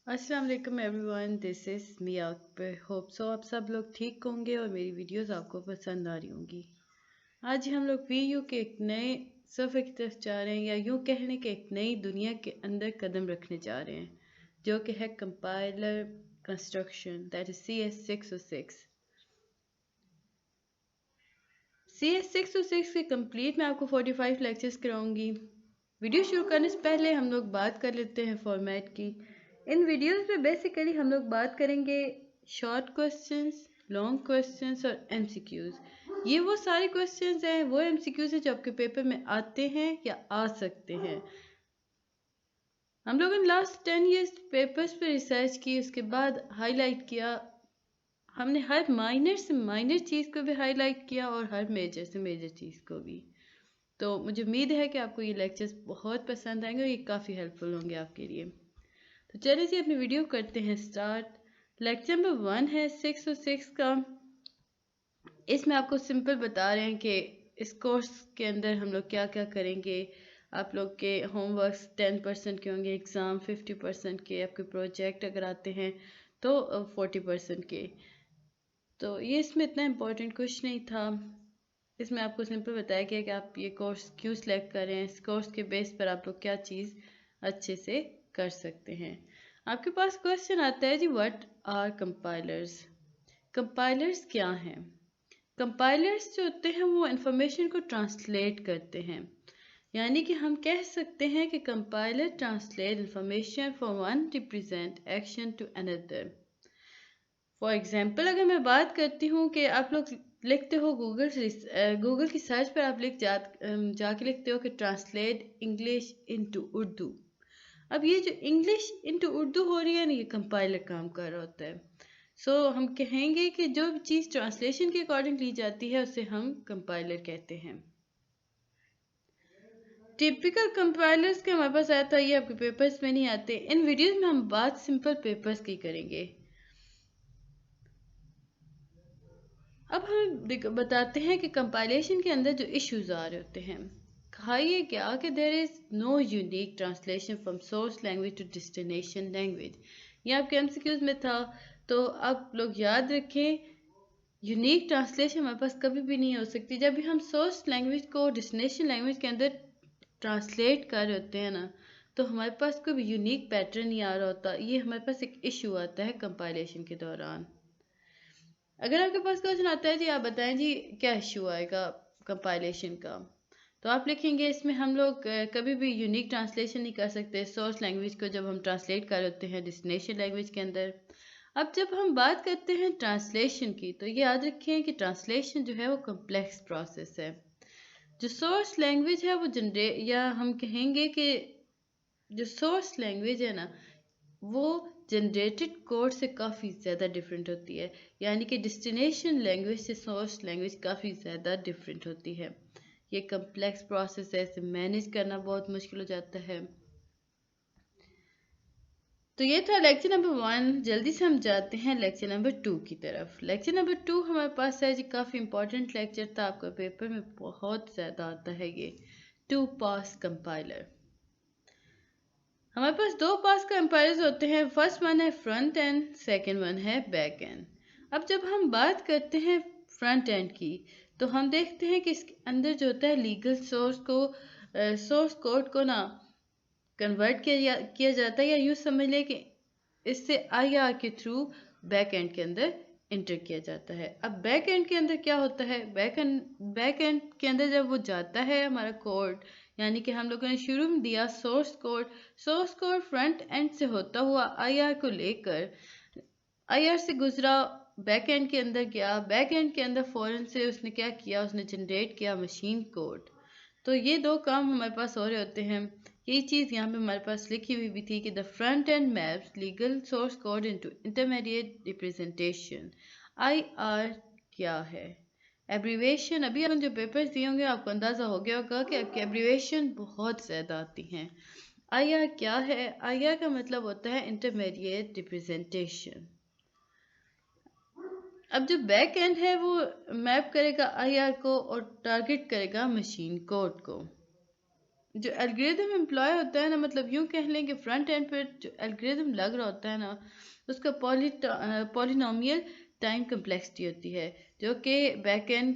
अस्सलाम वालेकुम everyone, this is me Akbar. Hope so आप सब लोग ठीक होंगे और मेरी वीडियोस आपको पसंद आ रही होंगी। आज हम लोग वीयू के एक नए सफ़े की तरफ जा रहे हैं, या यूँ कहने के एक नई दुनिया के अंदर कदम रखने जा रहे हैं, जो कि है compiler construction, that is CS606। CS606 के कंप्लीट मैं आपको 45 लेक्चर्स कराऊंगी। वीडियो शुरू करने से पहले हम लोग बात कर लेते हैं फॉर्मेट की। इन वीडियोस में बेसिकली हम लोग बात करेंगे शॉर्ट क्वेश्चंस, लॉन्ग क्वेश्चंस और MCQs। ये वो सारे क्वेश्चंस हैं, वो MCQs हैं जो आपके पेपर में आते हैं या आ सकते हैं। हम लोगों ने लास्ट 10 ईयर्स पेपर्स पे रिसर्च की, उसके बाद हाईलाइट किया। हमने हर माइनर से माइनर चीज़ को भी हाईलाइट किया और हर मेजर से मेजर चीज़ को भी। तो मुझे उम्मीद है कि आपको ये लेक्चर्स बहुत पसंद आएंगे और ये काफ़ी हेल्पफुल होंगे आपके लिए। तो चलिए जी अपनी वीडियो करते हैं स्टार्ट। लेक्चर नंबर 1 है 606 का। इसमें आपको सिंपल बता रहे हैं कि इस कोर्स के अंदर हम लोग क्या क्या करेंगे। आप लोग के होमवर्क्स 10% के होंगे, एग्ज़ाम 50% के, आपके प्रोजेक्ट अगर आते हैं तो 40% के। तो ये इसमें इतना इम्पोर्टेंट कुछ नहीं था। इसमें आपको सिंपल बताया गया कि आप ये कोर्स क्यों सिलेक्ट करें, इस कोर्स के बेस पर आप लोग क्या चीज़ अच्छे से कर सकते हैं। आपके पास क्वेश्चन आता है जी, व्हाट आर कंपाइलर्स। कंपाइलर्स क्या हैं? कंपाइलर्स जो होते हैं वो इंफॉर्मेशन को ट्रांसलेट करते हैं। यानी कि हम कह सकते हैं कि compiler translate information from one representation to another. For example अगर मैं बात करती हूँ कि आप लोग लिखते हो गूगल की सर्च पर आप जाके लिखते हो कि ट्रांसलेट इंग्लिश इनटू उर्दू। अब ये जो इंग्लिश इनटू उर्दू हो रही है ना, ये कंपाइलर काम कर रहा होता है। सो हम कहेंगे कि जो चीज़ ट्रांसलेशन के अकॉर्डिंग ली जाती है उसे हम कंपाइलर कहते हैं। टिपिकल कंपाइलर्स के हमारे पास आया था, ये आपके पेपर्स में नहीं आते। इन वीडियोस में हम बात सिंपल पेपर्स की करेंगे। अब हम बताते हैं कि कंपाइलेशन के अंदर जो इश्यूज आ रहे होते हैं। कहा ये क्या कि there is no unique translation from source language to destination language. ये आपके MCQs में था, तो आप लोग याद रखें यूनिक ट्रांसलेशन हमारे पास कभी भी नहीं हो सकती। जब भी हम सोर्स लैंग्वेज को डेस्टिनेशन लैंग्वेज के अंदर ट्रांसलेट कर रहे होते हैं ना, तो हमारे पास कोई भी यूनिक पैटर्न नहीं आ रहा होता। ये हमारे पास एक इशू आता है कंपाइलेशन के दौरान। अगर आपके पास क्वेश्चन आता है जी, आप बताएं जी क्या इशू आएगा कंपाइलेशन का, तो आप लिखेंगे इसमें हम लोग कभी भी यूनिक ट्रांसलेशन नहीं कर सकते सोर्स लैंग्वेज को जब हम ट्रांसलेट कर होते हैं डेस्टिनेशन लैंग्वेज के अंदर। अब जब हम बात करते हैं ट्रांसलेशन की, तो ये याद रखें कि ट्रांसलेशन जो है वो कम्प्लेक्स प्रोसेस है। जो सोर्स लैंग्वेज है वो जनरेट, या हम कहेंगे कि जो सोर्स लैंग्वेज है ना, वो जनरेटेड कोड से काफ़ी ज़्यादा डिफरेंट होती है। यानी कि डेस्टिनेशन लैंग्वेज से सोर्स लैंग्वेज काफ़ी ज़्यादा डिफरेंट होती है। ये कम्प्लेक्स प्रोसेस है, इसे मैनेज करना बहुत मुश्किल हो जाता है। तो ये था लेक्चर नंबर 1। जल्दी से हम जाते हैं लेक्चर नंबर 2 की तरफ। लेक्चर नंबर 2 हमारे पास है जी, काफ़ी इंपॉर्टेंट लेक्चर था, आपका पेपर में बहुत ज़्यादा आता है ये। Two pass compiler. हमारे पास दो पास कंपाइलर्स होते हैं। फर्स्ट वन है फ्रंट एंड, सेकंड वन है बैक एंड। अब जब हम बात करते हैं फ्रंट एंड की, तो हम देखते हैं कि इसके अंदर जो होता है लीगल सोर्स कोड को ना कन्वर्ट किया जाता है, या यूँ समझ लें कि इससे IR के थ्रू बैक एंड के अंदर इंटर किया जाता है। अब बैक एंड के अंदर क्या होता है, बैक एंड के अंदर जब वो जाता है हमारा कोड, यानी कि हम लोगों ने शुरू में दिया सोर्स कोड फ्रंट एंड से होता हुआ IR को लेकर IR से गुजरा, बैक एंड के अंदर गया, बैक एंड के अंदर फौरन से उसने क्या किया, उसने जनरेट किया मशीन कोड। तो ये दो काम हमारे पास हो रहे होते हैं। ये चीज़ यहाँ पे हमारे पास लिखी हुई भी थी कि the front and maps legal source code into intermediate representation. IR क्या है? एब्रीवेशन, अभी हम जो पेपर्स दिए होंगे आपको अंदाज़ा हो गया होगा कि आपकी एब्रीवेशन बहुत ज़्यादा आती हैं। IR क्या है? IR का मतलब होता है इंटरमीडिएट रिप्रेजेंटेशन। अब जो बैक एंड है वो मैप करेगा IR को और टारगेट करेगा मशीन कोड को। जो एल्गोरिदम एम्प्लॉय होता है ना, मतलब यूँ कह लें कि फ्रंट एंड पर जो एल्गोरिदम लग रहा होता है ना, उसका पॉलिनोमियल टाइम कम्प्लेक्सिटी होती है, जो कि बैक एंड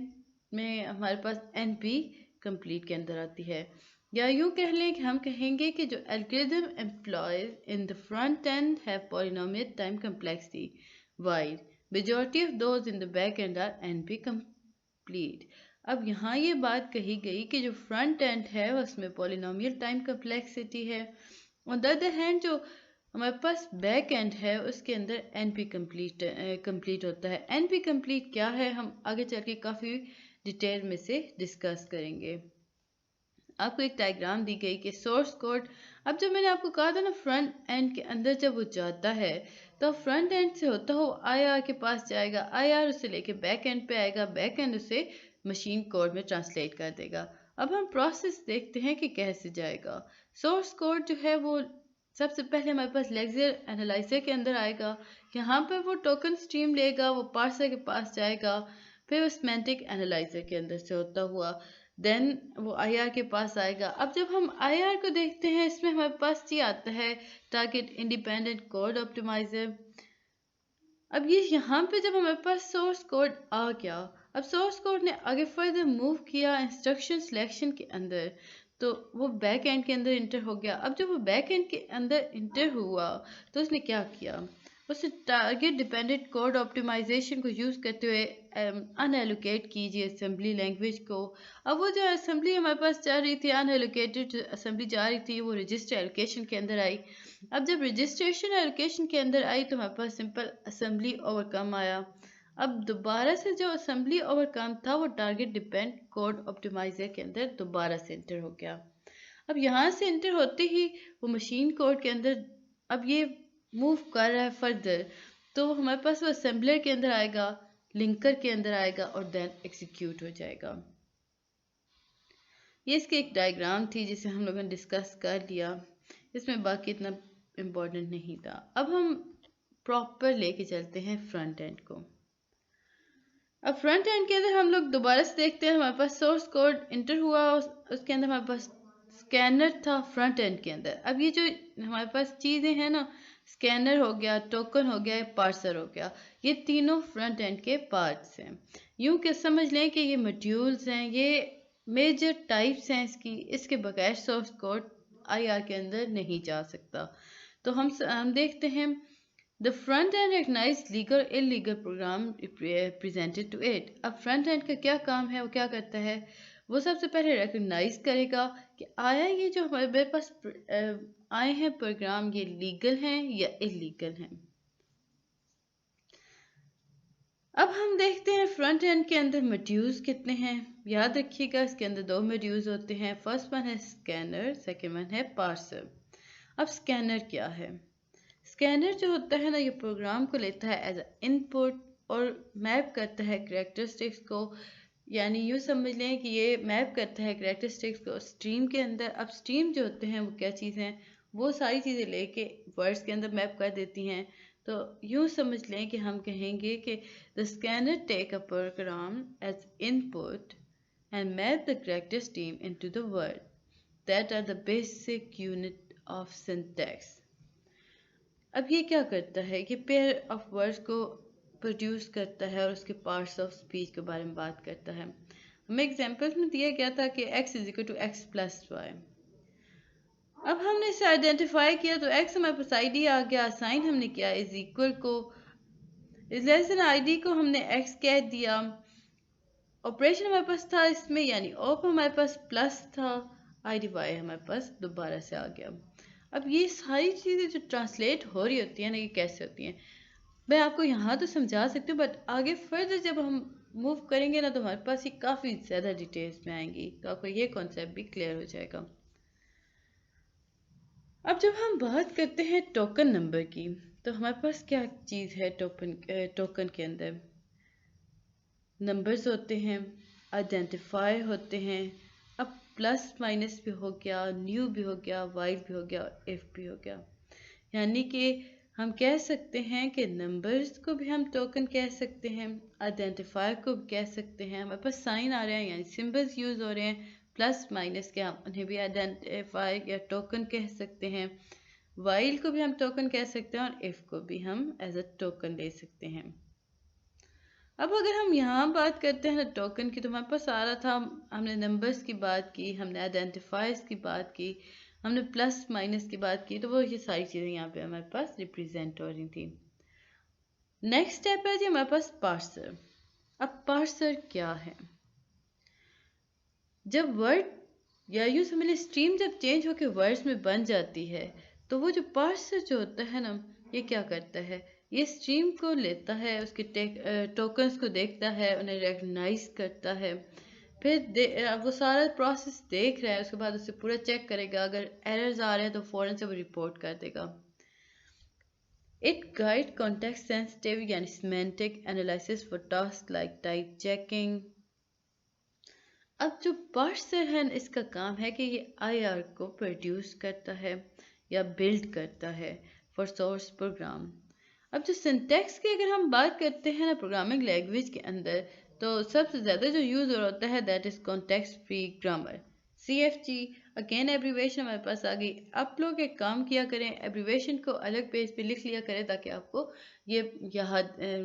में हमारे पास NP कंप्लीट के अंदर आती है। या यूँ कह लें कि हम कहेंगे कि जो algorithm employs in the front end have polynomial time complexity while majority of those in the back end are NP complete. अब यहाँ ये बात कही गई कि जो फ्रंट एंड है उसमें पॉलिनोमियल टाइम कम्प्लेक्सिटी है, ऑन द अदर हैंड जो हमारे पास बैक एंड है उसके अंदर NP कंप्लीट होता है। NP कंप्लीट क्या है हम आगे चल के काफ़ी डिटेल में से डिस्कस करेंगे। आपको एक डायग्राम दी गई कि सोर्स कोड, अब जब मैंने आपको कहा था ना फ्रंट एंड के अंदर जब वो जाता है तो फ्रंट एंड से होता हो IR के पास जाएगा, IR उसे लेके बैक एंड पे आएगा, बैक एंड उसे मशीन कोड में ट्रांसलेट कर देगा। अब हम प्रोसेस देखते हैं कि कैसे जाएगा। सोर्स कोड जो है वो सबसे पहले हमारे पास लेक्चर एनालाइजर के अंदर आएगा, यहाँ पर वो टोकन स्ट्रीम लेगा, वो पार्सर के पास जाएगा, फिर वो सिमेंटिक एनालाइजर के अंदर से होता हुआ देन वो IR के पास आएगा। अब जब हम IR को देखते हैं इसमें हमारे पास ये आता है टारगेट इंडिपेंडेंट कोड ऑप्टिमाइजर। अब ये यहाँ पे जब हमारे पास सोर्स कोड आ गया, अब सोर्स कोड ने आगे फर्दर मूव किया इंस्ट्रक्शन सिलेक्शन के अंदर, तो वो बैक एंड के अंदर इंटर हो गया। अब जब वो बैक एंड के अंदर इंटर हुआ तो उसने क्या किया, उसने टारगेट डिपेंडेंट कोड ऑप्टिमाइजेशन को यूज़ करते हुए अनएलोकेट कीजिए असेंबली लैंग्वेज को। अब वो जो असेंबली हमारे पास जा रही थी, अनएलोकेटेड असेंबली जा रही थी, वो रजिस्टर एलोकेशन के अंदर आई। अब जब रजिस्ट्रेशन एलोकेशन के अंदर आई तो हमारे पास सिंपल असेंबली ओवरकम आया। अब दोबारा से जो असेंबली ओवरकम था वो टारगेट डिपेंड कोड ऑप्टिमाइजर के अंदर दोबारा से इंटर हो गया। अब यहाँ से इंटर होते ही वो मशीन कोड के अंदर अब ये मूव कर रहा है फर्दर, तो हमारे पास वो असेंबलर के अंदर आएगा, लिंकर के अंदर आएगा और देन एग्जीक्यूट हो जाएगा। ये इसकी एक डायग्राम थी जिसे हम लोगों ने डिस्कस कर लिया, इसमें बाकी इतना इम्पोर्टेंट नहीं था। अब हम प्रॉपर लेके चलते हैं फ्रंट एंड को। अब फ्रंट एंड के अंदर हम लोग दोबारा से देखते हैं, हमारे पास सोर्स कोड इंटर हुआ, उसके अंदर हमारे पास स्कैनर था फ्रंट एंड के अंदर। अब ये जो हमारे पास चीज़ें हैं ना, स्कैनर हो गया, टोकन हो गया, पार्सर हो गया, ये तीनों फ्रंट एंड के पार्ट्स हैं। यूँ कि समझ लें कि ये मॉड्यूल्स हैं, ये मेजर टाइप्स हैं इसके बगैर सोर्स कोड IR के अंदर नहीं जा सकता। तो हम देखते हैं the front end recognise legal और illegal program presented to it. अब फ्रंट एंड का क्या काम है, वो क्या करता है, वो सबसे पहले रिकग्नाइज करेगा कि आया ये जो हमारे पास आए हैं प्रोग्राम, ये लीगल हैं या इलीगल हैं। अब हम देखते हैं फ्रंट एंड के अंदर मॉड्यूल्स कितने हैं। याद रखिएगा इसके अंदर 2 मॉड्यूल्स होते हैं, फर्स्ट वन है स्कैनर, सेकेंड वन है पार्सर। अब स्कैनर क्या है, स्कैनर जो होता है ना, ये प्रोग्राम को लेता है एज अ इनपुट और मैप करता है कैरेक्टरिस्टिक्स को, यानी यूँ समझ लें कि ये मैप करता है कैरेक्टरिस्टिक्स को स्ट्रीम के अंदर। अब स्ट्रीम जो होते हैं वो क्या चीज़ हैं, वो सारी चीज़ें लेके वर्ड्स के अंदर मैप कर देती हैं। तो यूँ समझ लें कि हम कहेंगे कि the scanner take a program as input and map the character stream into the word that are the basic unit of syntax. अब ये क्या करता है, ये पेयर ऑफ वर्ड्स को प्रोड्यूस करता है और उसके पार्ट्स ऑफ स्पीच के बारे में बात करता है। हमें एग्जांपल्स में दिया गया था कि x is equal to x plus y. अब हमने इसे आइडेंटिफाई किया तो x हमारे पास ID आ गया, साइन हमने किया इज इक्वल को, इज लेस देन ID को हमने x कह दिया, ऑपरेशन हमारे पास था इसमें यानी ऑप हमारे पास प्लस था, ID y हमारे पास दोबारा से आ गया। अब ये सारी चीज़ें जो ट्रांसलेट हो रही होती हैं ना, ये कैसे होती हैं मैं आपको यहाँ तो समझा सकती हूँ, बट आगे फर्दर जब हम मूव करेंगे ना तो हमारे पास ये काफ़ी ज़्यादा डिटेल्स में आएंगी, तो आपको ये कॉन्सेप्ट भी क्लियर हो जाएगा। अब जब हम बात करते हैं टोकन नंबर की, तो हमारे पास क्या चीज़ है, टोकन के अंदर नंबर्स होते हैं, आइडेंटिफाई होते हैं, अब प्लस माइनस भी हो गया, न्यू भी हो गया, वाइल भी हो गया, इफ भी हो गया। यानी कि हम कह सकते हैं कि नंबर्स को भी हम टोकन कह सकते हैं, आइडेंटिफायर को भी कह सकते हैं। हमारे पास साइन आ रहे हैं यानी सिंबल्स यूज़ हो रहे हैं, प्लस माइनस के हम उन्हें भी आइडेंटिफाई या टोकन कह सकते हैं। वाइल को भी हम टोकन कह सकते हैं और इफ को भी हम एज अ टोकन ले सकते हैं। अब अगर हम यहाँ बात करते हैं ना टोकन की, तो हमारे पास आ रहा था, हमने नंबर्स की बात की, हमने आइडेंटिफायर्स की बात की, हमने प्लस माइनस की बात की, तो वो ये सारी चीज़ें यहाँ पे हमारे पास रिप्रेजेंट हो रही थी। नेक्स्ट स्टेप है जी हमारे पास पार्सर। अब पार्सर क्या है? जब वर्ड या यूँ समझ लीजिए स्ट्रीम जब चेंज होकर वर्ड्स में बन जाती है, तो वो जो पार्सर जो होता है ना, ये क्या करता है, ये स्ट्रीम को लेता है, उसके टोकन्स को देखता है, उन्हें रिकग्नाइज करता है, फिर वो सारा प्रोसेस देख रहा है, उसके बाद उसे पूरा चेक करेगा, अगर एरर्स आ रहे हैं तो फ़ौरन से वो रिपोर्ट कर देगा। इट गाइड कॉन्टेक्स्ट सेंसिटिव यानी semantic analysis for task like type checking. अब जो पार्सर है इसका काम है कि ये आईआर को प्रोड्यूस करता है या बिल्ड करता है फॉर सोर्स प्रोग्राम। अब जो सिंटैक्स की अगर हम बात करते हैं ना प्रोग्रामिंग लैंग्वेज के अंदर, तो सबसे ज़्यादा जो यूज़ होता है that is context free grammar, CFG। Again abbreviation हमारे पास आ गई। आप लोग एक काम किया करें, एब्रीवेशन को अलग पेज पे लिख लिया करें ताकि आपको ये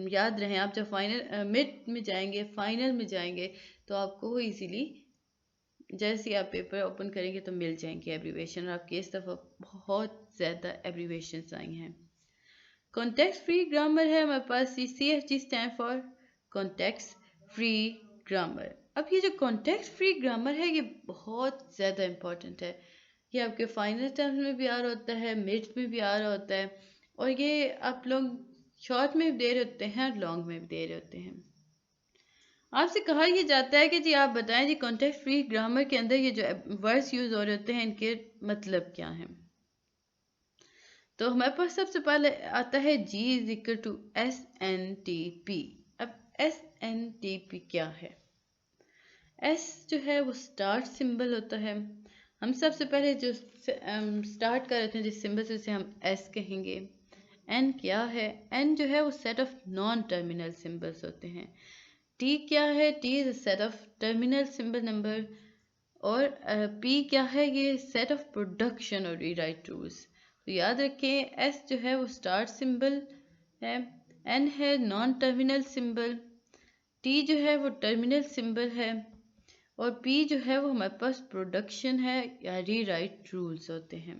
याद रहे। आप जब फाइनल मिड में जाएंगे, फाइनल में जाएंगे, तो आपको वो इजीली जैसे ही आप पेपर ओपन करेंगे तो मिल जाएंगे एब्रीवेशन, और आपके इस दफ़ा बहुत ज़्यादा एब्रीवेशंस आई हैं। कॉन्टेक्स्ट फ्री ग्रामर है हमारे पास, CFG stand for context free grammar. अब ये जो कॉन्टेक्स्ट फ्री ग्रामर है ये बहुत ज़्यादा इम्पॉर्टेंट है। ये आपके फाइनल टर्म्स में भी आ रहा होता है, मिड में भी आ रहा होता है, और ये आप लोग शॉर्ट में भी दे रहे होते हैं और लॉन्ग में भी दे रहे होते हैं। आपसे कहा यह जाता है कि जी आप बताएं जी कॉन्टेक्स्ट फ्री ग्रामर के अंदर ये जो वर्ड्स यूज हो रहे होते हैं इनके मतलब क्या हैं। तो हमारे पास सबसे पहले आता है G is equal to SNTP। अब SNTP क्या है? S जो है वो स्टार्ट सिंबल होता है। हम सबसे पहले जो स्टार्ट कर रहे थे जिस सिंबल से उसे हम S कहेंगे। N क्या है? N जो है वो set of non terminal symbols होते हैं। T क्या है? T is a set of terminal symbol number. और P क्या है? ये सेट ऑफ प्रोडक्शन और रीराइट रूल्स। तो याद रखें, S जो है वो स्टार्ट सिंबल है, N है नॉन टर्मिनल सिंबल, T जो है वो टर्मिनल सिंबल है, और P जो है वो हमारे पास प्रोडक्शन है या रीराइट रूल्स होते हैं।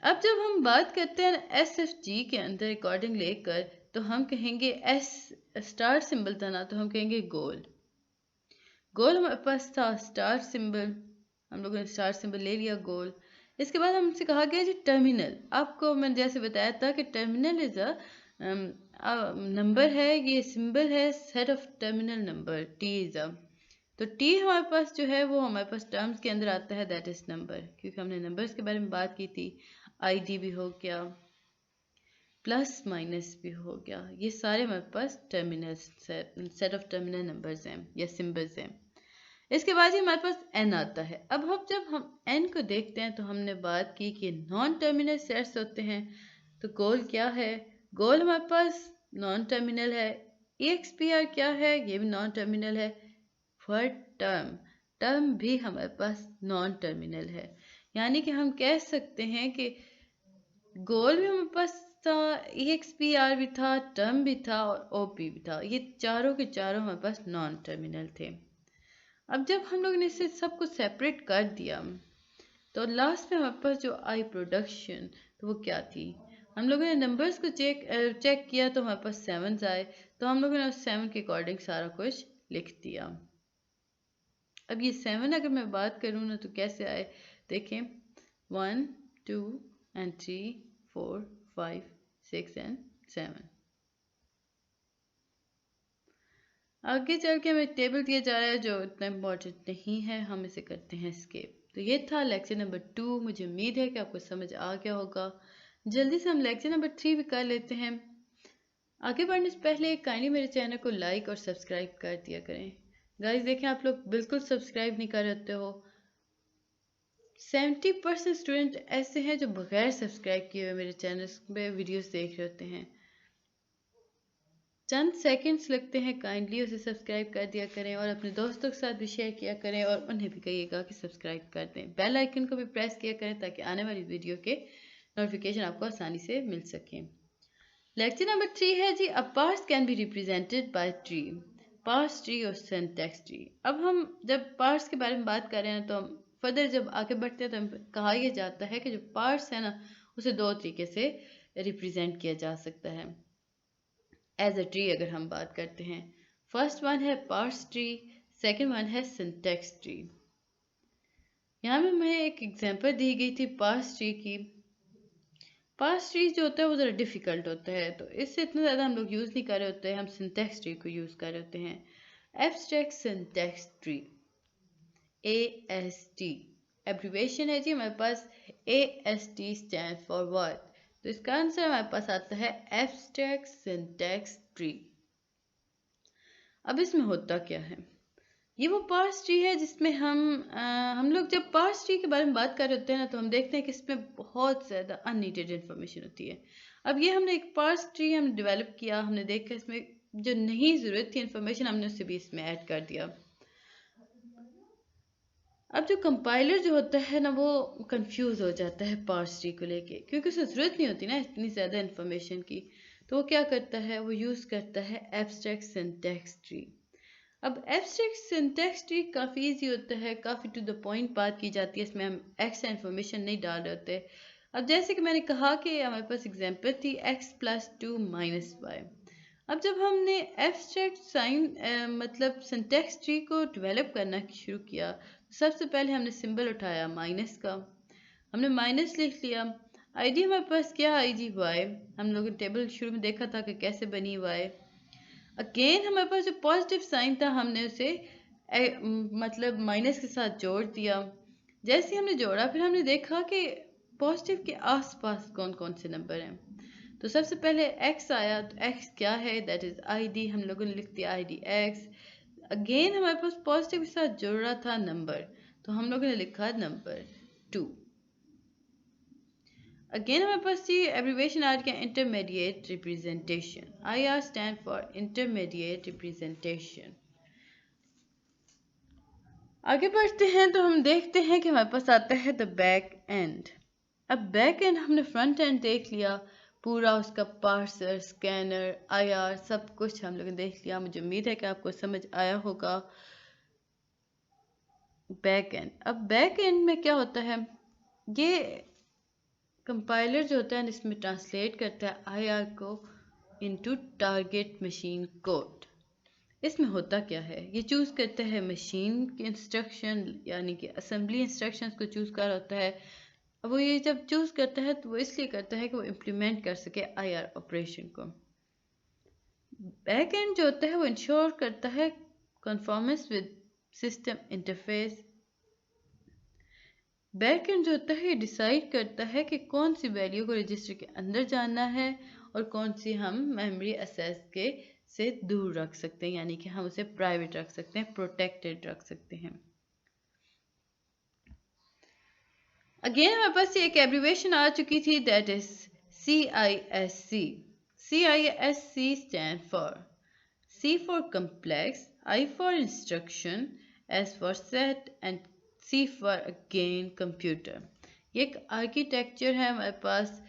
अब जब हम बात करते हैं SFG के अंदर अकॉर्डिंग लेकर, तो हम कहेंगे S स्टार सिंबल था ना, तो हम कहेंगे गोल। गोल हमारे पास था स्टार सिंबल, हम लोगों ने स्टार सिंबल ले लिया गोल। इसके बाद हमसे कहा गया जी टर्मिनल। आपको मैंने जैसे बताया था कि टर्मिनल इज अ नंबर है, ये सिंबल है set of terminal number, T is a. तो T हमारे पास जो है वो हमारे पास टर्म्स के अंदर आता है दैट इज नंबर, क्योंकि हमने नंबर्स के बारे में बात की थी। ID भी हो गया, प्लस माइनस भी हो गया, ये सारे हमारे पास terminal set of terminal numbers हैं या सिंबल्स हैं। इसके बाद ही हमारे पास N आता है। अब हम जब हम N को देखते हैं तो हमने बात की कि नॉन टर्मिनल सेट्स होते हैं। तो गोल क्या है? गोल हमारे पास नॉन टर्मिनल है। EXPR क्या है? ये भी नॉन टर्मिनल है। फॉर टर्म, टर्म भी हमारे पास नॉन टर्मिनल है। यानी कि हम कह सकते हैं कि गोल भी हमारे पास था, EXPR भी था, टर्म भी था और OP भी था। ये चारों के चारों हमारे पास नॉन टर्मिनल थे। अब जब हम लोगों ने इसे सबको सेपरेट कर दिया, तो लास्ट में हमारे पास जो आई प्रोडक्शन, तो वो क्या थी? हम लोगों ने नंबर्स को चेक किया तो हमारे पास 7 आए, तो हम लोगों ने उस 7 के अकॉर्डिंग सारा कुछ लिख दिया। अब ये 7 अगर मैं बात करूँ ना तो कैसे आए देखें, 1 2 and 3 4 5 6 and 7। आगे चल के हमें टेबल दिया जा रहा है जो इतना इम्पोर्टेंट नहीं है, हम इसे करते हैं स्किप। तो ये था लेक्चर नंबर 2। मुझे उम्मीद है कि आपको समझ आ गया होगा। जल्दी से हम लेक्चर नंबर 3 भी कर लेते हैं। आगे बढ़ने से पहले काइंडली मेरे चैनल को लाइक और सब्सक्राइब कर दिया करें। गाइस देखें, आप लोग बिल्कुल सब्सक्राइब नहीं कर रहे हो। 70% स्टूडेंट ऐसे हैं जो बगैर सब्सक्राइब किए हुए मेरे चैनल पे वीडियोस देख रहे होते हैं। चंद सेकंड्स लगते हैं, काइंडली उसे सब्सक्राइब कर दिया करें और अपने दोस्तों के साथ भी शेयर किया करें और उन्हें भी कहिएगा कि सब्सक्राइब कर दें। बेल आइकन को भी प्रेस किया करें ताकि आने वाली वीडियो के नोटिफिकेशन आपको आसानी से मिल सकें। लेक्चर नंबर 3 है जी, a parse can be represented by tree. Parse tree और सिंटैक्स ट्री। अब हम जब पार्स के बारे में बात कर रहे हैं तो हम फर्दर जब आगे बढ़ते हैं तो हम कहा यह जाता है कि जो पार्स है ना उसे दो तरीके से रिप्रेजेंट किया जा सकता है एज अ ट्री। अगर हम बात करते हैं, फर्स्ट वन है पार्स ट्री, सेकंड वन है सिंटैक्स ट्री। यहाँ में हमें एक एग्जांपल दी गई थी पार्स ट्री की। पार्स ट्री जो होता है वो ज़रा डिफ़िकल्ट होता है, तो इससे इतना ज़्यादा हम लोग यूज़ नहीं कर रहे होते हैं, हम सिंटैक्स ट्री को यूज़ कर रहे होते हैं। Abstract syntax tree, AST abbreviation है जी हमारे पास। AST stand for what? तो इसका आंसर हमारे पास आता है एब्स्ट्रैक्ट सिंटैक्स ट्री। अब इसमें होता क्या है, ये वो पार्स ट्री है जिसमें हम लोग जब पार्स ट्री के बारे में बात कर रहे होते हैं ना तो हम देखते हैं कि इसमें बहुत ज़्यादा अननीडेड इन्फॉर्मेशन होती है। अब ये हमने एक पार्स ट्री हमने डेवलप किया, हमने देखा इसमें जो नहीं ज़रूरत थी इन्फॉर्मेशन हमने उससे भी इसमें ऐड कर दिया। अब जो कंपाइलर जो होता है ना वो कंफ्यूज हो जाता है पार्स ट्री को लेके, क्योंकि उसे ज़रूरत नहीं होती ना इतनी ज़्यादा इन्फॉर्मेशन की। तो वो क्या करता है, वो यूज़ करता है एब्स्ट्रैक्ट सिंटैक्स ट्री। अब एब्स्ट्रैक्ट सिंटैक्स ट्री काफ़ी इजी होता है, काफ़ी टू द पॉइंट बात की जाती है, इसमें हम एक्स्ट्रा इन्फॉर्मेशन नहीं डाल रहे होते। अब जैसे कि मैंने कहा कि हमारे पास एग्जांपल थी x+2 - y। अब जब हमने एब्स्ट्रैक्ट मतलब सिंटैक्स ट्री को डेवलप करना शुरू किया, सबसे पहले हमने सिंबल उठाया माइनस का, हमने माइनस लिख लिया। आईडी हमारे पास क्या, आईडी y। हम लोगों ने टेबल शुरू में देखा था कि कैसे बनी y। अगेन हमारे पास जो पॉजिटिव साइन था हमने उसे मतलब माइनस के साथ जोड़ दिया। जैसे ही हमने जोड़ा फिर हमने देखा कि पॉजिटिव के आसपास कौन कौन से नंबर हैं। तो सबसे पहले x आया, तो x क्या है, दैट इज id। हम लोगों ने लिख दिया id x। अगेन हमारे पास पॉजिटिव के साथ जुड़ रहा था नंबर, तो हम लोगों ने लिखा नंबर 2। अगेन हमारे पास ये एब्रीवेशन आ गया intermediate representation. IR stand for intermediate representation. आगे बढ़ते हैं तो हम देखते हैं कि हमारे पास आता है द बैक एंड। अब बैक एंड हमने फ्रंट एंड देख लिया पूरा, उसका पार्सर, स्कैनर, IR सब कुछ हम लोगों ने देख लिया। मुझे उम्मीद है कि आपको समझ आया होगा बैक एंड। अब बैक एंड में क्या होता है, ये कंपाइलर जो होता है इसमें ट्रांसलेट करता है IR को इनटू टारगेट मशीन कोड। इसमें होता क्या है, ये चूज़ करता है मशीन की इंस्ट्रक्शन यानी कि असेंबली इंस्ट्रक्शंस को चूज़ कर होता है। अब वो ये जब चूज़ करता है तो वो इसलिए करता है कि वो इम्प्लीमेंट कर सके IR ऑपरेशन को। बैक एंड जो होता है वो इंश्योर करता है conformance with system interface. Back and जो होता है ये डिसाइड करता है कि कौन सी वैल्यू को रजिस्टर के अंदर जाना है और कौन सी हम मेमोरी एक्सेस के से दूर रख सकते हैं, यानी कि हम उसे प्राइवेट रख सकते हैं, प्रोटेक्टेड रख सकते हैं। अगेन हमारे पास ये एक एब्रीवेशन आ चुकी थी, that is CISC। CISC stand for C for complex, I for instruction, S for set and C for again computer। ये एक आर्किटेक्चर है हमारे पास,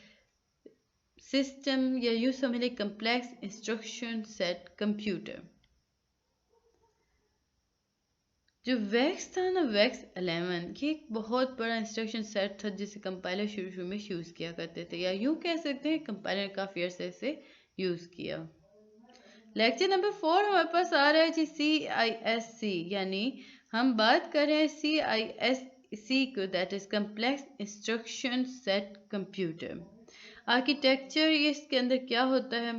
सिस्टम या यूँ समझ लें कम्प्लेक्स इंस्ट्रक्शन सेट कंप्यूटर। जो वैक्स था ना, वैक्स 11, ये एक बहुत बड़ा इंस्ट्रक्शन सेट था जिसे कंपाइलर शुरू में यूज़ किया करते थे, या यूँ कह सकते हैं कंपाइलर काफ़ी अर्से से यूज़ किया। लेक्चर नंबर 4 हमारे पास आ रहा है जी CISC, यानी हम बात कर रहे हैं CISC को, that is complex instruction set computer. Architecture ये इसके अंदर क्या होता है,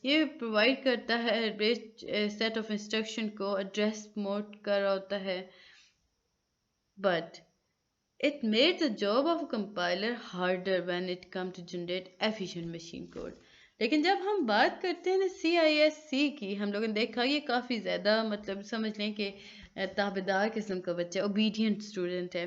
ये प्रोवाइड करता है सेट ऑफ इंस्ट्रक्शन को एड्रेस मोड कर रहा होता है, but it made the job of a compiler harder when it come to generate efficient machine code। लेकिन जब हम बात करते हैं ना CISC की, हम लोगों ने देखा ये काफ़ी ज़्यादा मतलब समझ लें कि ताबेदार किस्म का बच्चा, ओबीडियंट स्टूडेंट है।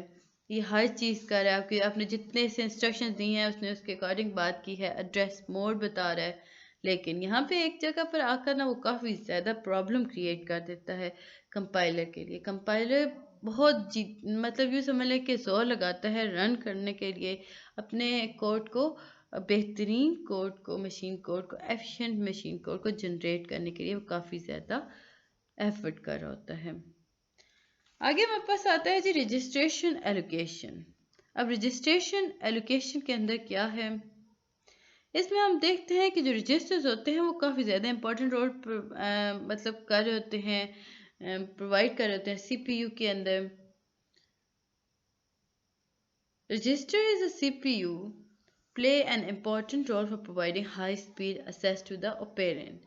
ये हर चीज़ कर रहा है, आपने जितने से इंस्ट्रक्शन दी हैं उसने उसके अकॉर्डिंग बात की है, एड्रेस मोड बता रहा है। लेकिन यहाँ पे एक जगह पर आकर ना वो काफ़ी ज़्यादा प्रॉब्लम क्रिएट कर देता है कंपाइलर के लिए। कंपाइलर बहुत मतलब यूँ समझ लें कि जोर लगाता है रन करने के लिए अपने कोड को, बेहतरीन कोड को, मशीन कोड को, एफिशिएंट मशीन कोड को जनरेट करने के लिए वो काफ़ी ज़्यादा एफर्ट कर रहा होता है। आगे हमारे पास आता है जी रजिस्ट्रेशन एलोकेशन। अब रजिस्ट्रेशन एलोकेशन के अंदर क्या है, इसमें हम देखते हैं कि जो रजिस्टर्स होते हैं वो काफ़ी ज़्यादा इंपॉर्टेंट रोल मतलब कर रहे होते हैं, प्रोवाइड कर रहे होते हैं सीपीयू के अंदर। Register is a CPU play an important role for providing high speed access to the operand.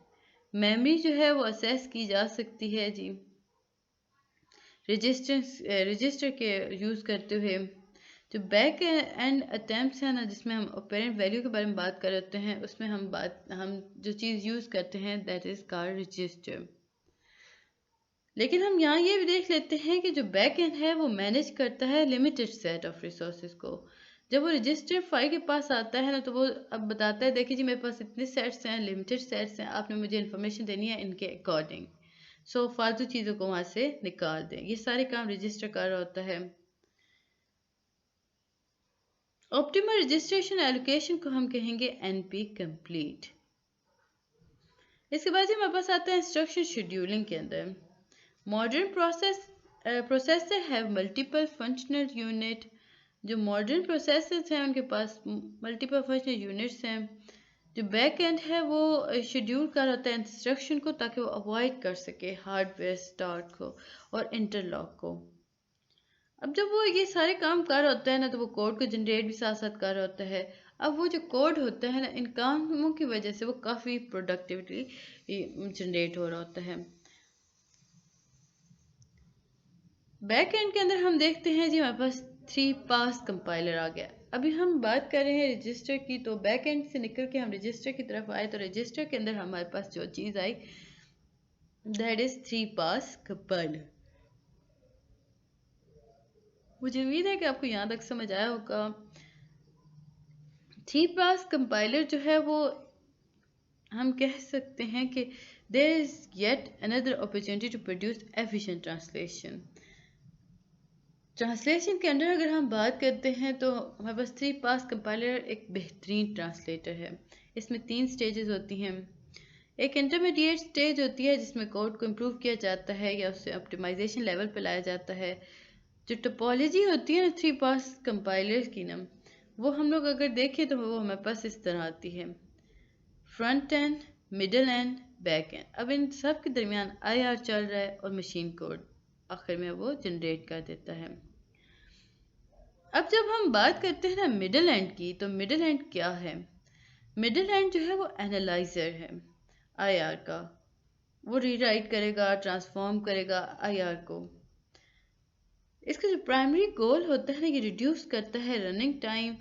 Memory जो है वो असेस की जा सकती है जी रजिस्टर के यूज़ करते हुए। जो बैक एंड अटैम्प्ट्स है ना, जिसमें हम ऑपरेंट वैल्यू के बारे में बात कर रहे हैं, उसमें हम जो चीज़ यूज़ करते हैं दैट इज़ कॉल्ड रजिस्टर। लेकिन हम यहाँ ये भी देख लेते हैं कि जो बैक एंड है वो मैनेज करता है लिमिटेड सेट ऑफ रिसोर्सेज को। जब वो रजिस्टर फाइल के पास आता है ना, तो वो अब बताता है देखिए जी मेरे पास इतने सेट्स हैं, लिमिटेड सेट्स हैं, आपने मुझे इन्फॉर्मेशन देनी है इनके अकॉर्डिंग, सो फालतू चीज़ों को वहाँ से निकाल दें। ये सारे काम रजिस्टर कर रहा होता है। ऑप्टिमल रजिस्ट्रेशन एलोकेशन को हम कहेंगे एनपी कंप्लीट। इसके बाद हमारे पास आता है इंस्ट्रक्शन शेड्यूलिंग के अंदर। Modern processor have multiple functional unit. जो मॉडर्न प्रोसेसर्स हैं उनके पास मल्टीपल फंक्शनल यूनिट्स हैं। जो बैक एंड है वो शेड्यूल कर होता है इंस्ट्रक्शन को ताकि वो अवॉइड कर सके हार्डवेयर स्टार्ट को और इंटरलॉक को। अब जब वो ये सारे काम कर रहा होता है ना, तो वो कोड को जनरेट भी साथ साथ कर रहा होता है। अब वो जो कोड होता है ना, इन कामों की वजह से वो काफ़ी प्रोडक्टिविटी जनरेट हो रहा होता है। बैक एंड के अंदर हम देखते हैं जी हमारे पास 3 पास कंपाइलर आ गया। अभी हम बात कर रहे हैं रजिस्टर की, तो बैक एंड से निकल के हम रजिस्टर की तरफ आए, तो रजिस्टर के अंदर हमारे पास जो चीज़ आई दैट इज़ 3 पास कंपाइलर। मुझे उम्मीद है कि आपको यहाँ तक समझ आया होगा। 3 पास कंपाइलर जो है वो हम कह सकते हैं कि there is yet another opportunity to produce efficient translation. Translation के अंदर अगर हम बात करते हैं तो हमारे पास 3 पास कंपाइलर एक बेहतरीन ट्रांसलेटर है। इसमें 3 स्टेजेस होती हैं। एक इंटरमीडिएट स्टेज होती है जिसमें कोड को इम्प्रूव किया जाता है या उसे ऑप्टिमाइजेशन लेवल पर लाया जाता है। जो टोपोलॉजी होती है ना 3 पास कंपाइलर की ना, वो हम लोग अगर देखें तो वो हमारे पास इस तरह आती है, front and, middle and, back end. अब इन सब के दरमियान IR चल रहा है और मशीन कोड आखिर में वो जनरेट कर देता है। अब जब हम बात करते हैं ना मिडल एंड की, तो मिडल एंड क्या है? मिडल एंड जो है वो एनालाइजर है IR का। वो रीराइट करेगा, ट्रांसफॉर्म करेगा IR को। इसका जो प्राइमरी गोल होता है ना, ये रिड्यूस करता है running time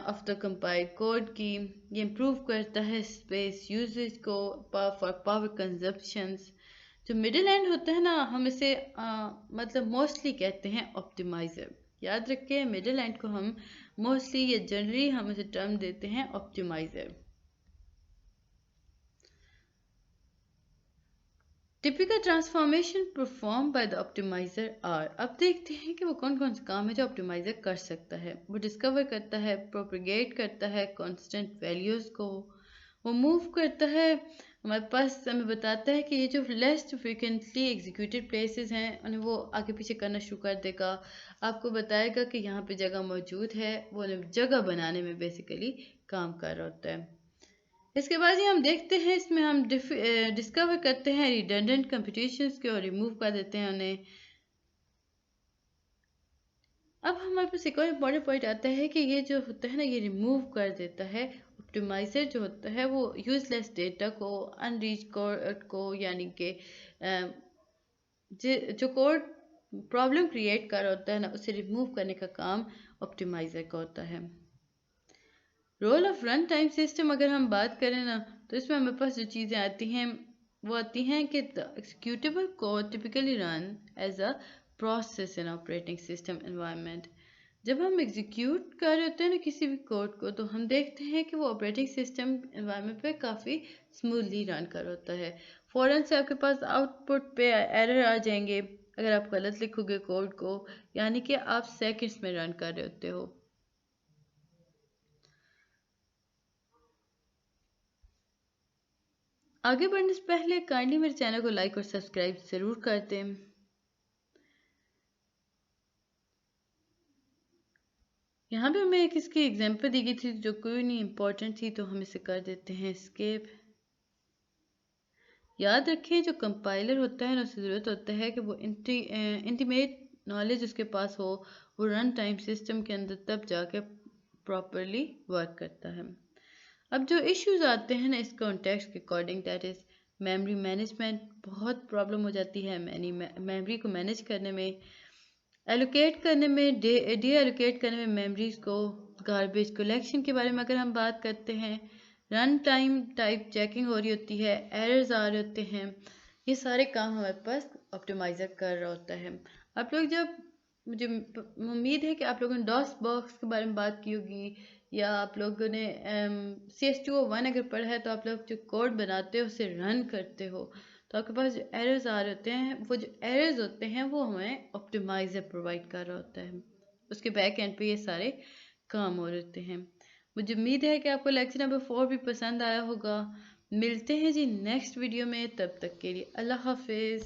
of the compiled code की। ये इम्प्रूव करता है स्पेस यूजेज को फॉर पावर कंजप्शंस। जो मिडिल एंड होता है ना, हम इसे मतलब मोस्टली कहते हैं ऑप्टिमाइज़र। याद रखें, मिडिल एंड को हम मोस्टली या जनरली हम इसे टर्म देते हैं optimiser. Typical transformation perform by the optimiser are. अब देखते हैं कि वो कौन कौन से काम है जो ऑप्टिमाइजर कर सकता है। वो डिस्कवर करता है, प्रोपेगेट करता है कांस्टेंट वैल्यूज़ को, वो मूव करता है, हमारे पास हमें बताता है कि ये जो लेस्ट फ्रिक्वेंटली एग्जीक्यूटेड प्लेसेस हैं उन्हें वो आगे पीछे करना शुरू कर देगा। आपको बताएगा कि यहाँ पे जगह मौजूद है, वो जगह बनाने में बेसिकली काम कर रहा होता है। इसके बाद ही हम देखते हैं, इसमें हम डिस्कवर करते हैं रिडंडेंट कंप्यूटेशंस को और रिमूव कर देते हैं उन्हें। अब हमारे पास एक और इम्पॉर्टेंट पॉइंट आता है कि ये जो होता है ना, ये रिमूव कर देता है। ऑप्टिमाइजर जो होता है वो यूजलेस डेटा को, अनरीच कोड को, यानी कि जो कोड प्रॉब्लम क्रिएट कर रहा होता है ना, उसे रिमूव करने का काम ऑप्टिमाइजर का होता है। Role of run time system अगर हम बात करें ना, तो इसमें हमारे पास जो चीज़ें आती हैं वो आती हैं कि the executable code typically run as a process in operating system environment. जब हम एग्जीक्यूट कर रहे होते हैं ना किसी भी कोड को, तो हम देखते हैं कि वो ऑपरेटिंग सिस्टम एनवायरनमेंट पे काफ़ी स्मूथली रन कर होता है। फ़ौरन से आपके पास आउटपुट पे एरर आ जाएंगे अगर आप गलत लिखोगे कोड को, यानी कि आप सेकंड्स में रन कर रहे होते हो। आगे बढ़ने से पहले काइंडली मेरे चैनल को लाइक और सब्सक्राइब ज़रूर कर दें। यहाँ पे हमें एक इसकी एग्जांपल दी गई थी जो कोई नहीं इम्पोर्टेंट थी, तो हम इसे कर देते हैं स्किप। याद रखें जो कंपाइलर होता है ना, उससे ज़रूरत होता है कि वो इंटीमेट नॉलेज उसके पास हो, वो रन टाइम सिस्टम के अंदर तब जाके प्रॉपरली वर्क करता है। अब जो इश्यूज आते हैं ना इस कॉन्टेक्स्ट के according, that is memory management, बहुत प्रॉब्लम हो जाती है मेमोरी को मैनेज करने में, एलोकेट करने में, डी एलोकेट करने में मेमोरीज को। गार्बेज कलेक्शन के बारे में अगर हम बात करते हैं, रन टाइम टाइप चेकिंग हो रही होती है, एरर्स आ रहे होते हैं, ये सारे काम हमारे पास ऑप्टिमाइज़र कर रहा होता है। आप लोग जब, मुझे उम्मीद है कि आप लोगों ने डॉस बॉक्स के बारे में बात की होगी, या आप लोगों ने CS201 अगर पढ़ा है, तो आप लोग जो कोड बनाते हो उसे रन करते हो, तो आपके पास जो एरर्स आ रहे होते हैं, वो जो एरर्स होते हैं वो हमें ऑप्टिमाइज़र प्रोवाइड कर रहा होता है। उसके बैक एंड पे ये सारे काम हो रहे होते हैं। मुझे उम्मीद है कि आपको लेक्चर नंबर 4 भी पसंद आया होगा। मिलते हैं जी नेक्स्ट वीडियो में, तब तक के लिए अल्लाह हाफिज़।